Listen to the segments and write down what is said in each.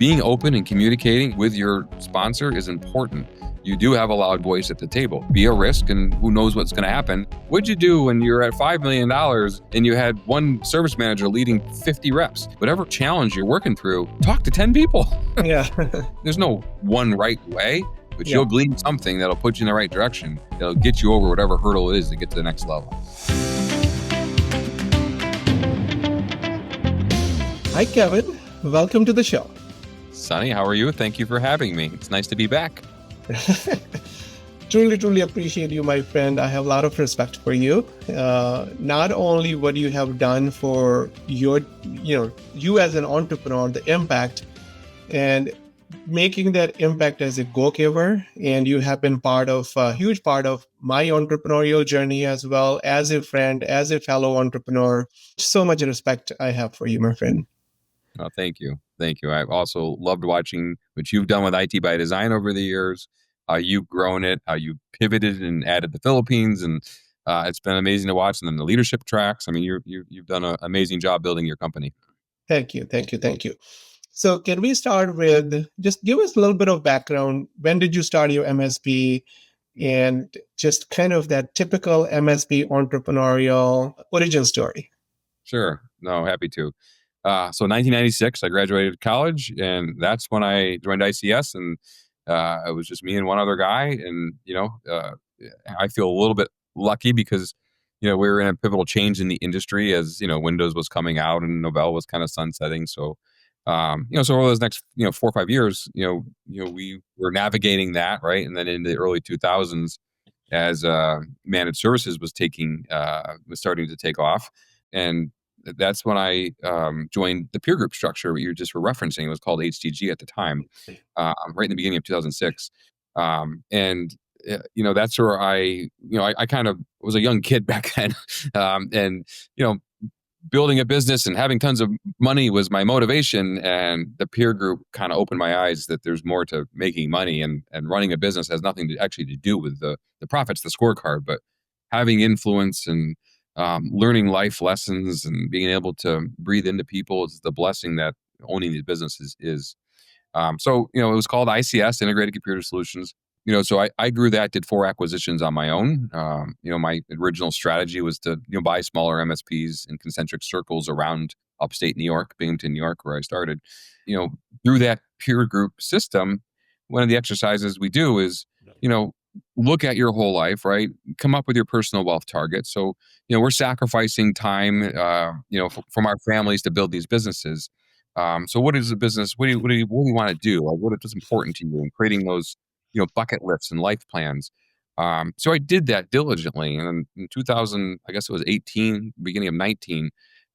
being open and communicating with your sponsor is important. You do have a loud voice at the table. Be a risk, and who knows what's going to happen. What'd you do when you're at $5 million and you had one service manager leading 50 reps? Whatever challenge you're working through, talk to 10 people. Yeah. There's no one right way, but Yeah. you'll glean something that'll put you in the right direction. That'll get you over whatever hurdle it is to get to the next level. Hi, Kevin. Welcome to the show. Sonny, how are you? Thank you for having me. It's nice to be back. Truly appreciate you, my friend. I have a lot of respect for you. Not only what you have done for you as an entrepreneur, the impact, and making that impact as a go-giver. And you have been a huge part of my entrepreneurial journey as well, as a friend, as a fellow entrepreneur. So much respect I have for you, my friend. Oh, thank you. Thank you. I've also loved watching what you've done with IT by Design over the years, how you've grown it, how you pivoted and added the Philippines. And it's been amazing to watch. And then the leadership tracks. I mean, you've done an amazing job building your company. Thank you. So can we start with just give us a little bit of background? When did you start your MSP? And just kind of that typical MSP entrepreneurial origin story. Sure. No, happy to. So 1996, I graduated college, and that's when I joined ICS, and it was just me and one other guy. And, I feel a little bit lucky because, we were in a pivotal change in the industry as, Windows was coming out and Novell was kind of sunsetting. So, so over those next, 4 or 5 years, we were navigating that, right? And then in the early 2000s, as managed services was starting to take off. And that's when I joined the peer group structure you just were referencing. It was called HTG at the time, right in the beginning of 2006. That's where I kind of was a young kid back then. Building a business and having tons of money was my motivation. And the peer group kind of opened my eyes that there's more to making money, and running a business has nothing to do with the profits, the scorecard, but having influence and learning life lessons and being able to breathe into people is the blessing that owning these businesses is. So it was called ICS, Integrated Computer Solutions. So I grew that, did 4 acquisitions on my own. My original strategy was to buy smaller MSPs in concentric circles around upstate New York, Binghamton, New York, where I started. Through that peer group system, one of the exercises we do is, look at your whole life, right? Come up with your personal wealth target. So, we're sacrificing time, from our families to build these businesses. So what is the business? What do you want to do? Like, what is important to you in creating those, bucket lists and life plans? So I did that diligently. And in 2000, I guess it was 18, beginning of 19,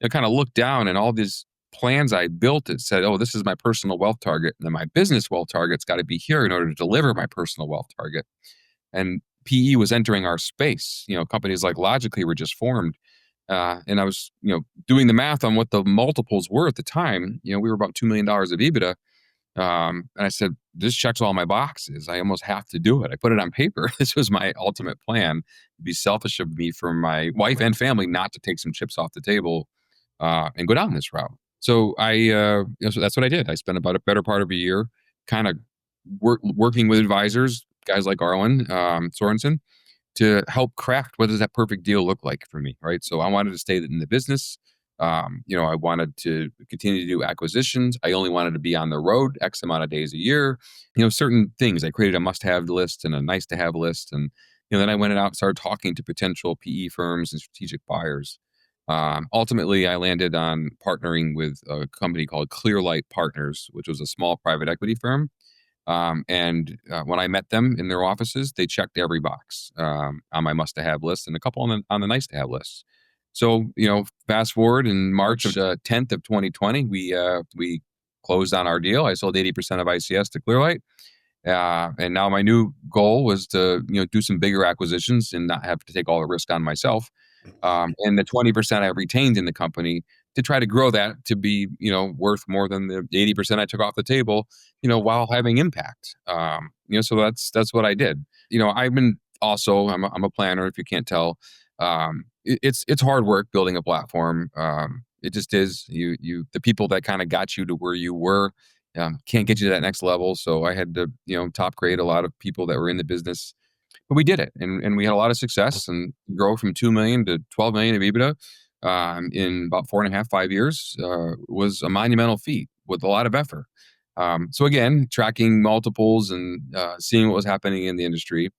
I kind of looked down and all these plans I built, it said, oh, this is my personal wealth target. And then my business wealth target's got to be here in order to deliver my personal wealth target. And PE was entering our space. Companies like Logically were just formed. And I was, doing the math on what the multiples were at the time. We were about $2 million of EBITDA. And I said, this checks all my boxes. I almost have to do it. I put it on paper. This was my ultimate plan. It'd be selfish of me for my wife and family not to take some chips off the table and go down this route. So so that's what I did. I spent about a better part of a year kind of working with advisors, guys like Arlen Sorensen, to help craft what does that perfect deal look like for me, right? So I wanted to stay in the business. I wanted to continue to do acquisitions. I only wanted to be on the road X amount of days a year. Certain things. I created a must-have list and a nice-to-have list. And then I went out and started talking to potential PE firms and strategic buyers. Ultimately, I landed on partnering with a company called Clearlight Partners, which was a small private equity firm. And when I met them in their offices, they checked every box on my must-have list and a couple on the nice-to-have list. So, fast forward in March of 10th of 2020, we closed on our deal. I sold 80% of ICS to Clearlight. And now my new goal was to, do some bigger acquisitions and not have to take all the risk on myself. And the 20% I retained in the company to try to grow that to be, worth more than the 80% I took off the table, while having impact. So that's what I did. I'm a planner, if you can't tell. It's hard work building a platform. It just is. The people that kind of got you to where you were can't get you to that next level. So I had to, top grade a lot of people that were in the business, but we did it, and we had a lot of success and grow from 2 million to 12 million of EBITDA in about 4.5, 5 years was a monumental feat with a lot of effort. So again, tracking multiples and seeing what was happening in the industry,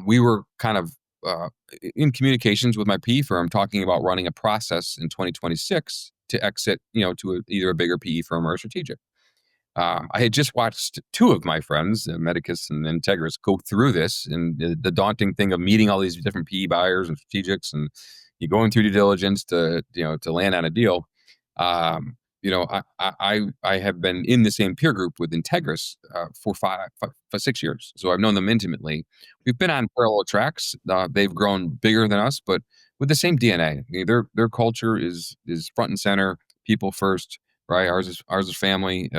we were kind of uh, in communications with my PE firm, talking about running a process in 2026 to exit, to either a bigger PE firm or a strategic. I had just watched two of my friends, Medicus and Integris, go through this, and the daunting thing of meeting all these different PE buyers and strategics, and you going through due diligence to land on a deal. I have been in the same peer group with Integris for 6 years, so I've known them intimately. We've been on parallel tracks. They've grown bigger than us, but with the same DNA. I mean, their culture is front and center, people first, right? Ours is family.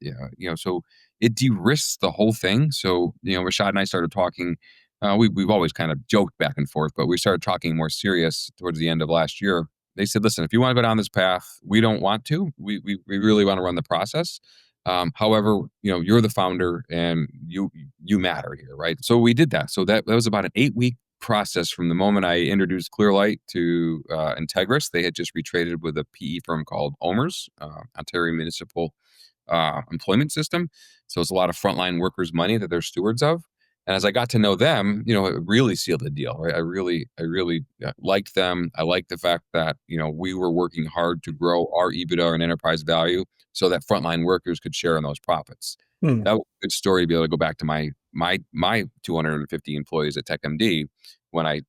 Yeah, so it de-risks the whole thing. So, Rashad and I started talking. We've always kind of joked back and forth, but we started talking more serious towards the end of last year. They said, "Listen, if you want to go down this path, we don't want to. We really want to run the process. However, you're the founder and you matter here, right?" So we did that. So that was about an 8-week process from the moment I introduced Clearlight to Integris. They had just retraded with a PE firm called OMERS, Ontario Municipal employment system. So it's a lot of frontline workers' money that they're stewards of. And as I got to know them, it really sealed the deal, right? I really liked them. I liked the fact that we were working hard to grow our EBITDA and enterprise value, so that frontline workers could share in those profits. Hmm. That was a good story to be able to go back to my 250 employees at TechMD when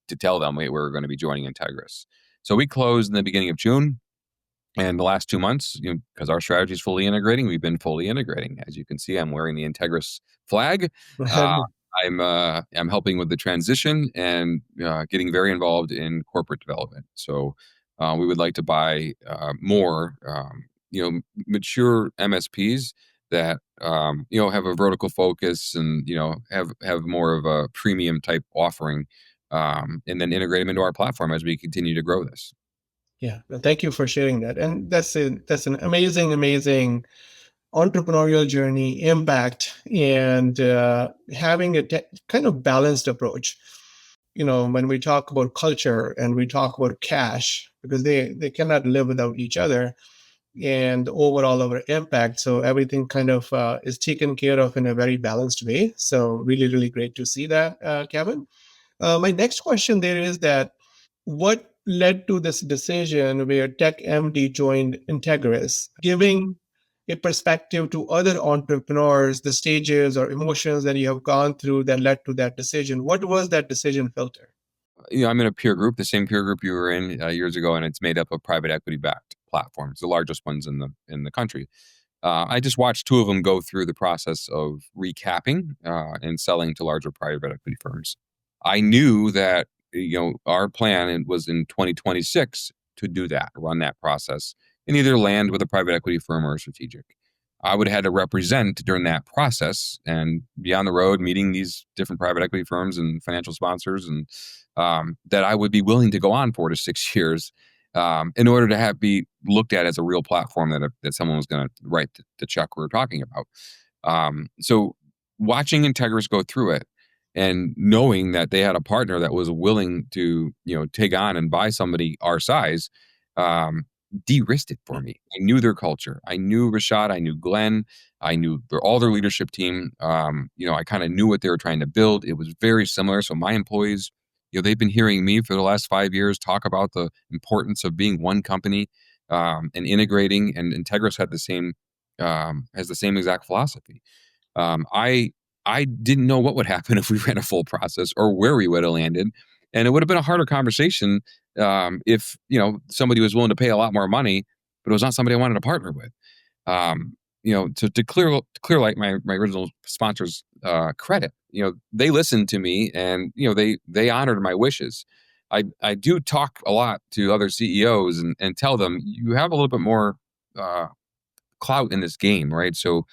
to tell them we were going to be joining Integris. So we closed in the beginning of June. And the last 2 months, because our strategy is fully integrating, we've been fully integrating. As you can see, I'm wearing the Integris flag. Uh, I'm helping with the transition and getting very involved in corporate development. So we would like to buy more, mature MSPs that have a vertical focus and have more of a premium type offering, and then integrate them into our platform as we continue to grow this. Yeah, well, thank you for sharing that. And that's an amazing, amazing entrepreneurial journey, impact, and having a kind of balanced approach. When we talk about culture and we talk about cash, because they cannot live without each other, and overall our impact. So everything kind of is taken care of in a very balanced way. So really, really great to see that, Kevin. My next question there is that what led to this decision where Tech MD joined Integris, giving a perspective to other entrepreneurs, the stages or emotions that you have gone through that led to that decision? What was that decision filter? I'm in a peer group, the same peer group you were in years ago, and it's made up of private equity backed platforms, the largest ones in the country. I just watched two of them go through the process of recapping and selling to larger private equity firms. I knew that our plan was in 2026 to do that, run that process, and either land with a private equity firm or a strategic. I would have had to represent during that process and be on the road meeting these different private equity firms and financial sponsors, and that I would be willing to go on 4 to 6 years in order to be looked at as a real platform that someone was going to write the check we were talking about. So watching Integris go through it and knowing that they had a partner that was willing to take on and buy somebody our size, de-risked it for me. I knew their culture. I knew Rashad. I knew Glenn. I knew all their leadership team. I kind of knew what they were trying to build. It was very similar. So my employees, they've been hearing me for the last 5 years talk about the importance of being one company and integrating. And Integris has the same exact philosophy. I didn't know what would happen if we ran a full process or where we would have landed, and it would have been a harder conversation if somebody was willing to pay a lot more money, but it was not somebody I wanted to partner with. To Clearlight, my original sponsors, credit, they listened to me and they honored my wishes. I do talk a lot to other CEOs and tell them you have a little bit more clout in this game, right? So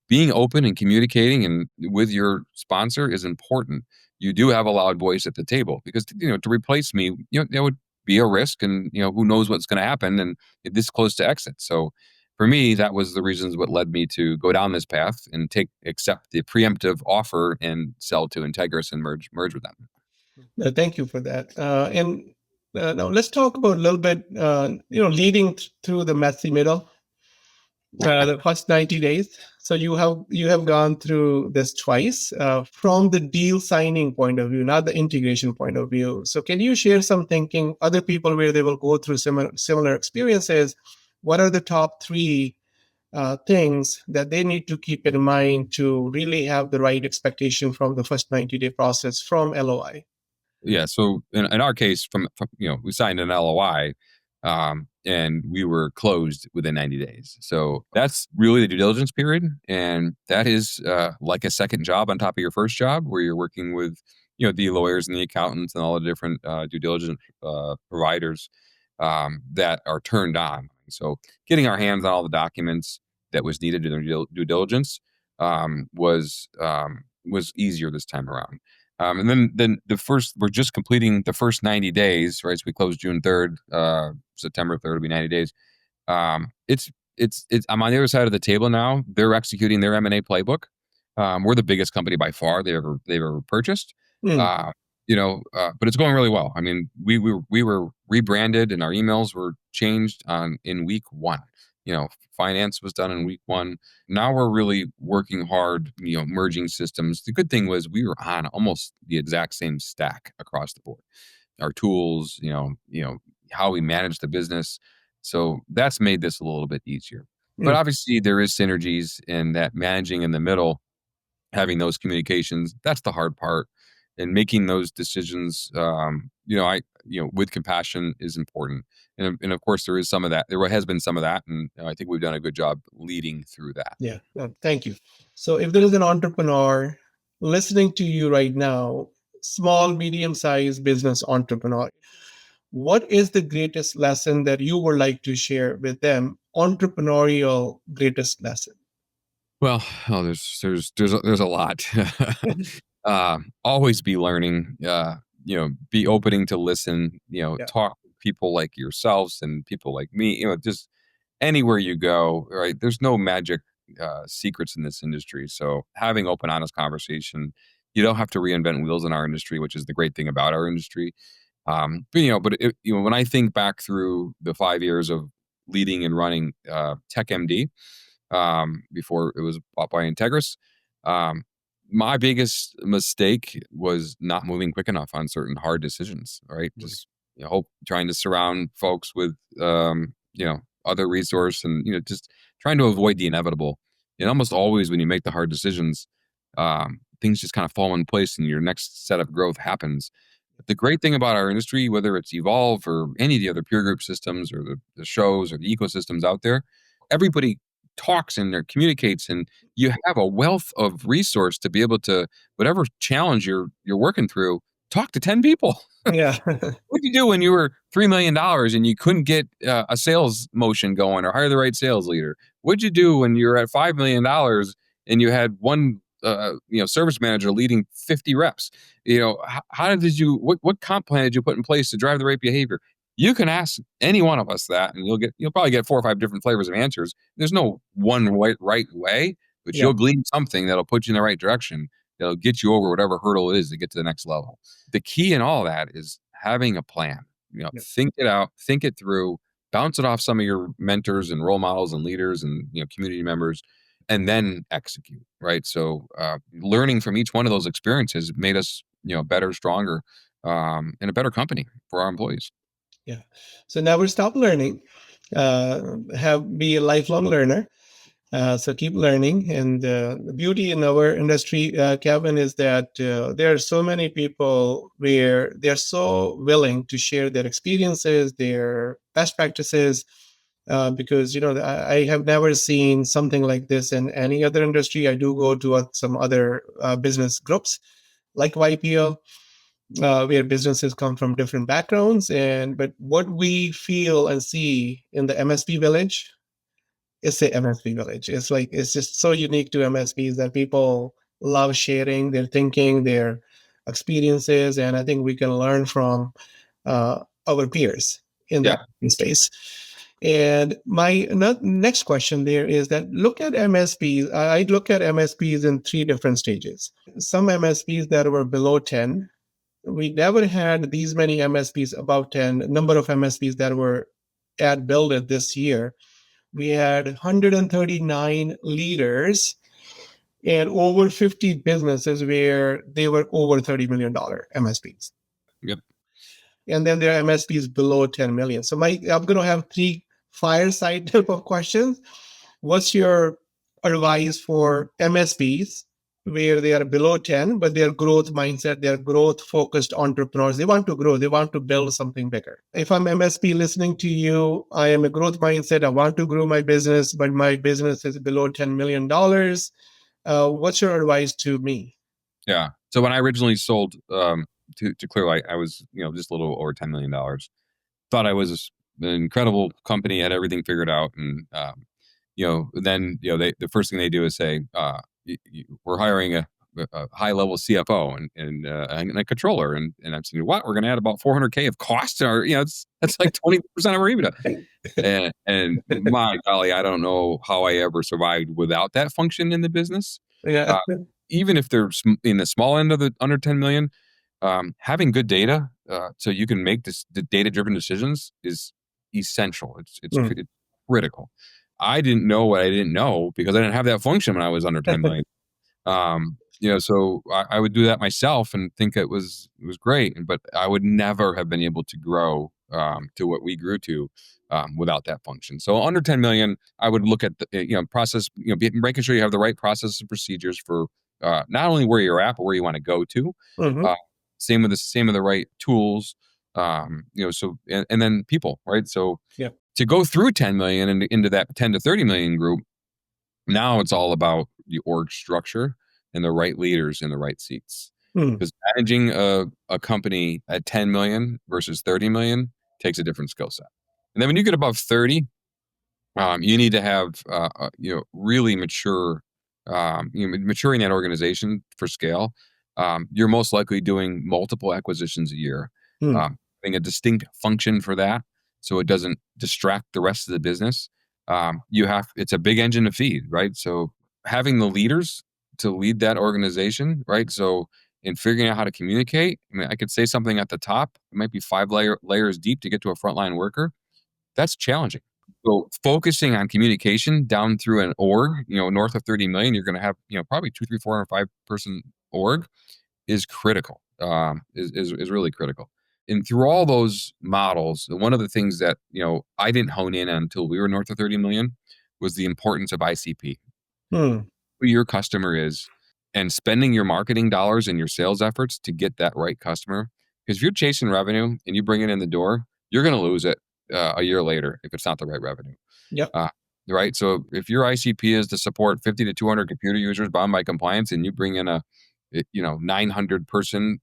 being open and communicating and with your sponsor is important. You do have a loud voice at the table because to replace me, there would be a risk, and who knows what's going to happen, and this close to exit. So for me, that was the reasons what led me to go down this path and accept the preemptive offer and sell to Integris and merge with them. Thank you for that. And now let's talk about a little bit, leading through the messy middle, the first 90 days. So you have gone through this twice from the deal signing point of view, not the integration point of view. So can you share some thinking, other people where they will go through similar experiences? What are the top three things that they need to keep in mind to really have the right expectation from the first 90-day process from LOI? Yeah. So in our case, from we signed an LOI, and we were closed within 90 days. So that's really the due diligence period, and that is like a second job on top of your first job, where you're working with the lawyers and the accountants and all the different due diligence providers that are turned on. So getting our hands on all the documents that was needed to do due diligence was easier this time around. And then we're just completing the first 90 days, right? So we closed June 3rd, September 3rd will be 90 days. I'm on the other side of the table now. They're executing their M&A playbook. We're the biggest company by far they've ever purchased. Mm, But it's going really well. I mean, we were rebranded and our emails were changed in week one. Finance was done in week one. Now we're really working hard, merging systems. The good thing was we were on almost the exact same stack across the board. Our tools, how we manage the business. So that's made this a little bit easier. But mm, obviously there is synergies in that managing in the middle, having those communications. That's the hard part. And making those decisions, with compassion is important. And of course, there is some of that. There has been some of that, and I think we've done a good job leading through that. yeah, thank you. So if there is an entrepreneur listening to you right now, small, medium-sized business entrepreneur, what is the greatest lesson that you would like to share with them? Entrepreneurial greatest lesson. Well, there's a lot. Always be learning. Be opening to listen. Yeah, Talk to people like yourselves and people like me. Just anywhere you go, right? There's no magic secrets in this industry. So having open, honest conversation. You don't have to reinvent wheels in our industry, which is the great thing about our industry. When I think back through the 5 years of leading and running Tech MD, before it was bought by Integris. My biggest mistake was not moving quick enough on certain hard decisions. Right, just trying to surround folks with other resource and just trying to avoid the inevitable. And almost always when you make the hard decisions, things just kind of fall in place and your next set of growth happens. But the great thing about our industry, whether it's Evolve or any of the other peer group systems or the shows or the ecosystems out there, everybody talks and communicates, and you have a wealth of resource to be able to, whatever challenge you're working through, talk to 10 people. yeah, What did you do when you were $3 million and you couldn't get a sales motion going or hire the right sales leader? What'd you do when you were at $5 million and you had one service manager leading 50 reps? How did you what comp plan did you put in place to drive the right behavior? You can ask any one of us that, and you'll probably get 4 or 5 different flavors of answers. There's no one right way, but yeah, you'll glean something that'll put you in the right direction. That'll get you over whatever hurdle it is to get to the next level. The key in all that is having a plan. yeah, Think it out, think it through, bounce it off some of your mentors and role models and leaders and community members, and then execute. Right. So learning from each one of those experiences made us better, stronger, and a better company for our employees. yeah. So never stop learning. Be a lifelong learner. So keep learning. And the beauty in our industry, Kevin, is that there are so many people where they're so willing to share their experiences, their best practices, because I have never seen something like this in any other industry. I do go to some other business groups like YPO, where businesses come from different backgrounds, but what we feel and see in the MSP village, it's the MSP village. It's just so unique to MSPs that people love sharing their thinking, their experiences, and I think we can learn from our peers in Yeah. that space. And my next question there is that look at MSPs. I look at MSPs in three different stages. Some MSPs that were below 10. We never had these many MSPs above 10. Number of MSPs that were at Build It this year. We had 139 leaders and over 50 businesses where they were over $30 million MSPs. Yep. And then there are MSPs below 10 million. So I'm going to have three fireside type of questions. What's your advice for MSPs where they are below 10, but their growth mindset, they're growth focused entrepreneurs. They want to grow. They want to build something bigger. If I'm MSP listening to you, I am a growth mindset. I want to grow my business, but my business is below $10 million. What's your advice to me? Yeah. So when I originally sold to Clearlight, I was just a little over $10 million. Thought I was an incredible company, had everything figured out, and then the first thing they do is say, we're hiring a high level CFO and a controller, and I'm saying, what? We're going to add about $400K of cost to our, that's like 20% of our EBITDA. And my golly, I don't know how I ever survived without that function in the business. Yeah. Even if they're in the small end of the under 10 million, having good data so you can make the data-driven decisions is essential. It's critical. I didn't know what I didn't know because I didn't have that function when I was under 10 million. So I would do that myself and think it was great, but I would never have been able to grow to what we grew to without that function. So under 10 million, I would look at the process, making sure you have the right processes and procedures for not only where you're at, but where you want to go to. Mm-hmm. Same with the right tools. So and then people, right? So to go through 10 million and into that 10 to 30 million group, now it's all about the org structure and the right leaders in the right seats. Because managing a company at 10 million versus 30 million takes a different skill set. And then when you get above 30, you need to have really mature, maturing that organization for scale. You're most likely doing multiple acquisitions a year, having a distinct function for that, so it doesn't distract the rest of the business. It's a big engine to feed, right? So having the leaders to lead that organization, right? So in figuring out how to communicate, I mean, I could say something at the top, it might be 5 layers deep to get to a frontline worker. That's challenging. So focusing on communication down through an org, north of 30 million, you're going to have, probably 2, 3, 4, or 5 person org is critical, is really critical. And through all those models, one of the things that, I didn't hone in on until we were north of 30 million was the importance of ICP. Who your customer is and spending your marketing dollars and your sales efforts to get that right customer. Because if you're chasing revenue and you bring it in the door, you're going to lose it a year later if it's not the right revenue. Yep. Right. So if your ICP is to support 50 to 200 computer users bound by compliance, and you bring in a 900 person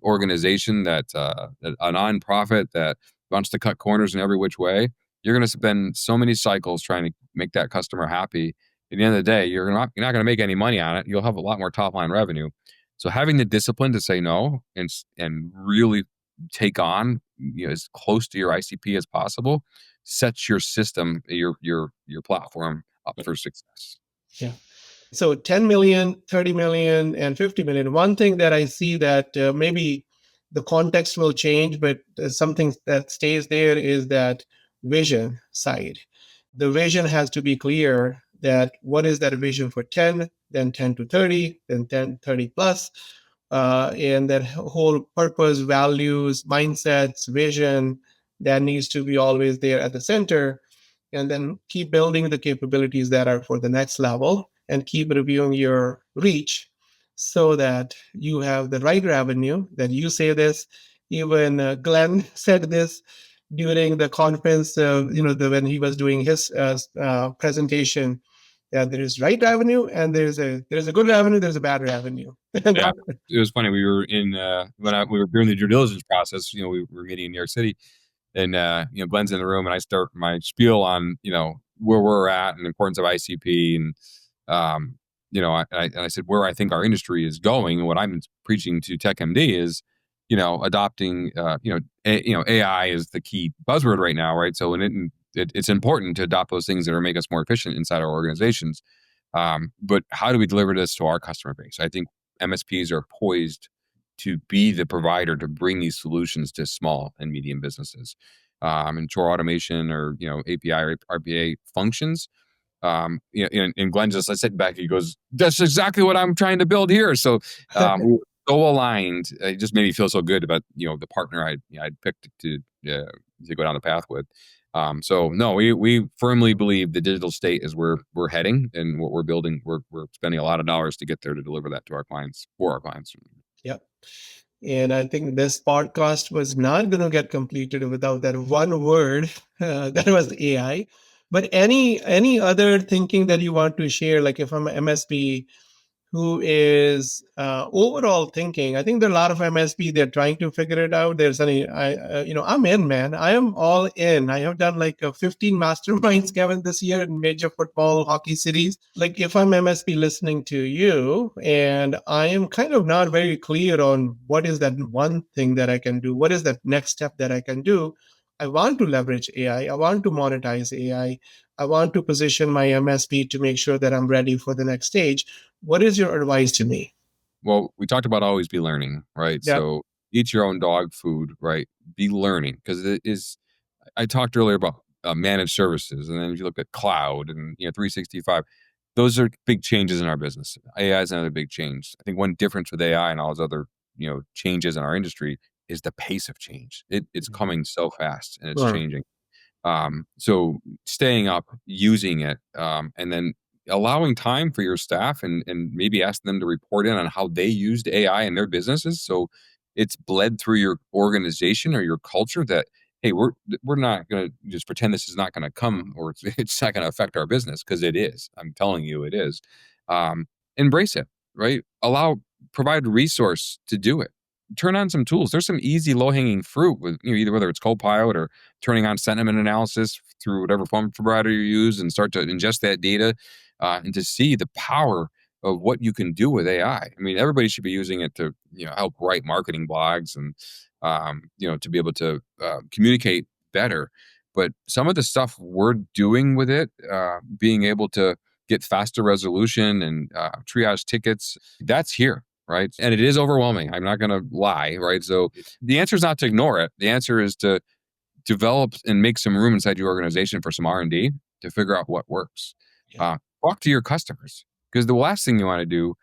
organization that's a nonprofit that wants to cut corners in every which way, you're going to spend so many cycles trying to make that customer happy. At the end of the day, you're not going to make any money on it. You'll have a lot more top line revenue. So having the discipline to say no and really take on as close to your ICP as possible sets your system, your platform up for success. Yeah. So 10 million, 30 million, and 50 million. One thing that I see that maybe the context will change, but something that stays there is that vision side. The vision has to be clear that what is that vision for 10, then 10 to 30, then 10, 30 plus, and that whole purpose, values, mindsets, vision, that needs to be always there at the center. And then keep building the capabilities that are for the next level and keep reviewing your reach so that you have the right revenue, that you say this. Even Glenn said this during the conference, when he was doing his presentation, that there is right revenue and there's a good revenue, there's a bad revenue. Yeah, it was funny. We were in we were during the due diligence process. We were meeting in New York City, and Glenn's in the room, and I start my spiel on where we're at and the importance of ICP, and I said where I think our industry is going, and what I'm preaching to TechMD is adopting AI is the key buzzword right now, right? So it's important to adopt those things that are make us more efficient inside our organizations. But how do we deliver this to our customer base? I think MSPs are poised to be the provider to bring these solutions to small and medium businesses. And chore automation or API or RPA functions. And Glenn just sitting back, he goes, "That's exactly what I'm trying to build here." So we were so aligned. It just made me feel so good about the partner I'd picked to go down the path with. So no, we firmly believe the digital state is where we're heading, and what we're building. We're spending a lot of dollars to get there to deliver that to our clients for our clients. Yep. And I think this podcast was not going to get completed without that one word that was AI. But any other thinking that you want to share, like if I'm an MSP who is overall thinking, I think there are a lot of MSP, they're trying to figure it out. There's any, I'm in, man. I am all in. I have done like 15 masterminds, Kevin, this year in major football, hockey cities. Like if I'm MSP listening to you and I am kind of not very clear on what is that one thing that I can do, what is that next step that I can do, I want to leverage AI. I want to monetize AI. I want to position my MSP to make sure that I'm ready for the next stage. What is your advice to me? Well, we talked about always be learning, right? Yeah. So eat your own dog food, right? Be learning, because it is. I talked earlier about managed services, and then if you look at cloud and 365, those are big changes in our business. AI is another big change. I think one difference with AI and all those other changes in our industry is the pace of change. It's coming so fast and it's Sure. changing. So staying up, using it, and then allowing time for your staff and maybe asking them to report in on how they used AI in their businesses. So it's bled through your organization or your culture that, hey, we're not going to just pretend this is not going to come or it's not going to affect our business, because it is. I'm telling you, it is. Embrace it, right? Provide resource to do it. Turn on some tools. There's some easy low-hanging fruit with either whether it's Copilot or turning on sentiment analysis through whatever phone provider you use and start to ingest that data and to see the power of what you can do with AI. I mean, everybody should be using it to help write marketing blogs and to be able to communicate better. But some of the stuff we're doing with it, being able to get faster resolution and triage tickets, that's here. Right. And it is overwhelming. I'm not going to lie. Right. So the answer is not to ignore it. The answer is to develop and make some room inside your organization for some R&D to figure out what works. Yeah. Talk to your customers, because the last thing you want to do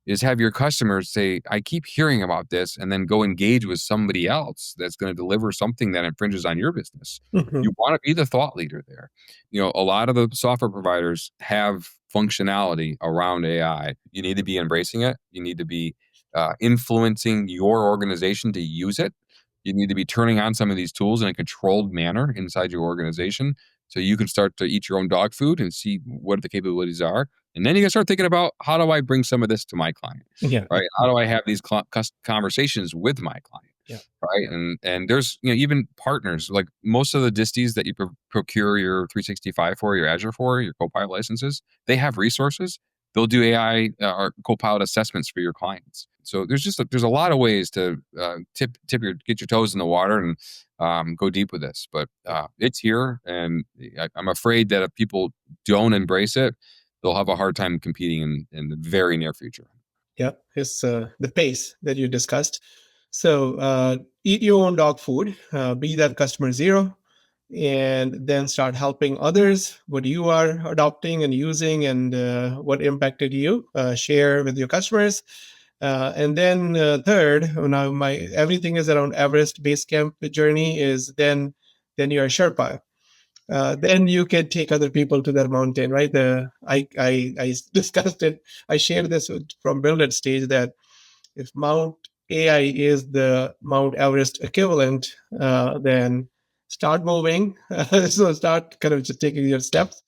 is have your customers say, I keep hearing about this, and then go engage with somebody else that's going to deliver something that infringes on your business. Mhm. You want to be the thought leader there. A lot of the software providers have functionality around AI. You need to be embracing it. You need to be influencing your organization to use it. You need to be turning on some of these tools in a controlled manner inside your organization, so you can start to eat your own dog food and see what the capabilities are. And then you can start thinking about, how do I bring some of this to my client? Yeah. Right? How do I have these conversations with my client? Yeah. Right. And there's even partners, like most of the disties that you procure your 365 for, your Azure for, your Copilot licenses, they have resources. They'll do AI or Copilot assessments for your clients. So there's a lot of ways to get your toes in the water and go deep with this. But it's here, and I'm afraid that if people don't embrace it, they'll have a hard time competing in the very near future. Yeah. It's the pace that you discussed. So eat your own dog food, be that customer zero, and then start helping others what you are adopting and using and what impacted you. Share with your customers. And then third, now my everything is around Everest Base Camp journey is then you're a Sherpa. Then you can take other people to that mountain, right? I discussed it. I shared this from Build It stage that if Mount AI is the Mount Everest equivalent, then start moving. So start kind of just taking your steps,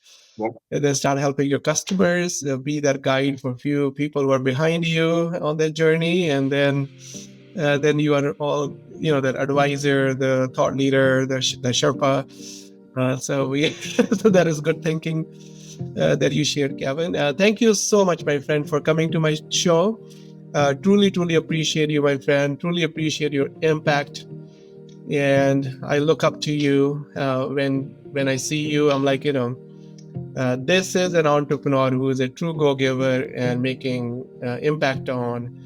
and then start helping your customers. Be that guide for a few people who are behind you on that journey, and then you are all that advisor, the thought leader, the Sherpa. So that is good thinking that you shared, Kevin. Thank you so much, my friend, for coming to my show. Truly appreciate you, my friend. Truly appreciate your impact. and I look up to you. When I see you, I'm like, this is an entrepreneur who is a true go-giver and making impact on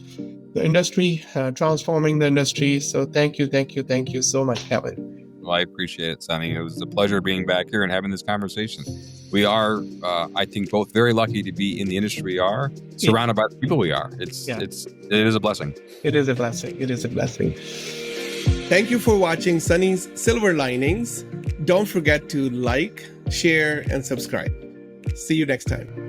the industry, transforming the industry. So thank you so much, Kevin. Well, I appreciate it, Sunny. It was a pleasure being back here and having this conversation. We are, I think, both very lucky to be in the industry we are, surrounded by the people we are. It is a blessing. It is a blessing. It is a blessing. Thank you for watching Sunny's Silver Linings. Don't forget to like, share, and subscribe. See you next time.